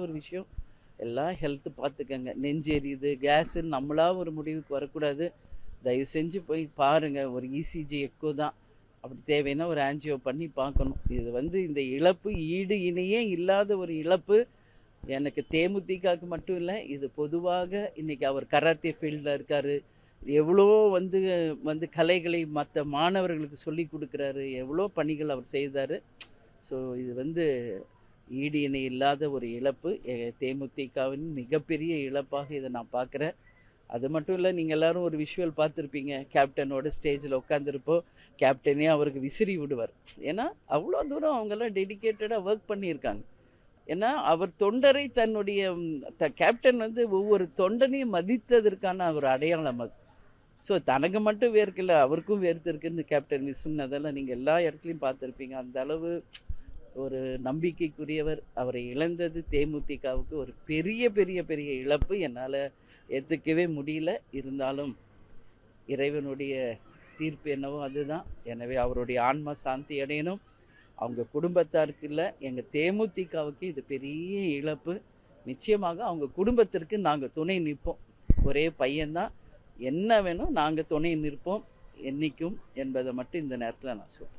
ஒரு விஷயம், எல்லாம் ஹெல்த் பார்த்துக்கங்க. நெஞ்சு எரியுது, கேஸுன்னு நம்மளா ஒரு முடிவுக்கு வரக்கூடாது. தயவு செஞ்சு போய் பாருங்க. ஒரு இசிஜி எக்கோ தான். அப்படி தேவைன்னா ஒரு ஆன்ஜியோ பண்ணி பார்க்கணும். இது இந்த இழப்பு ஈடு இணையே இல்லாத ஒரு இழப்பு. எனக்கு தேமுதிகவுக்கு மட்டும் இல்லை, இது பொதுவாக இன்னைக்கு அவர் கராத்தே ஃபீல்டில் இருக்காரு. எவ்வளோ வந்து வந்து கலைகளை மற்ற மாணவர்களுக்கு சொல்லி கொடுக்குறாரு. எவ்வளோ பணிகள் அவர் செய்தார். ஸோ இது ஈடு இணை இல்லாத ஒரு இழப்பு. தேமுதிகவின் மிகப்பெரிய இழப்பாக இதை நான் பார்க்குறேன். அது மட்டும் இல்லை, நீங்கள் எல்லாரும் ஒரு விஷுவல் பார்த்துருப்பீங்க. கேப்டனோட ஸ்டேஜில் உட்காந்துருப்போ கேப்டனே அவருக்கு விசிறி விடுவார். ஏன்னா அவ்வளோ தூரம் அவங்கெல்லாம் டெடிக்கேட்டடாக ஒர்க் பண்ணியிருக்காங்க. ஏன்னா அவர் தொண்டரை தன்னுடைய கேப்டன் ஒவ்வொரு தொண்டனையும் மதித்ததற்கான ஒரு அடையாளம் அது. ஸோ தனக்கு மட்டும் வேர்க்கல, அவருக்கும் வேர்த்திருக்குன்னு கேப்டன் மிஸ்ன்னு அதெல்லாம் நீங்கள் எல்லா இடத்துலையும் பார்த்துருப்பீங்க. அந்த அளவு ஒரு நம்பிக்கைக்குரியவர். அவரை இழந்தது தேமுதிகவுக்கு ஒரு பெரிய பெரிய பெரிய இழப்பு. என்னால் ஏற்றுக்கவே முடியல. இருந்தாலும் இறைவனுடைய தீர்ப்பு என்னவோ அதுதான். எனவே அவருடைய ஆன்மா சாந்தி அடையணும். அவங்க குடும்பத்தாருக்கு இல்லை, எங்கள் தேமுதிகவுக்கு இது பெரிய இழப்பு. நிச்சயமாக அவங்க குடும்பத்திற்கு நாங்கள் துணை நிற்போம். ஒரே பையன்தான், என்ன வேணும் நாங்கள் துணை நிற்போம் என்றைக்கும் என்பதை மட்டும் இந்த நேரத்தில் நான் சொல்கிறேன்.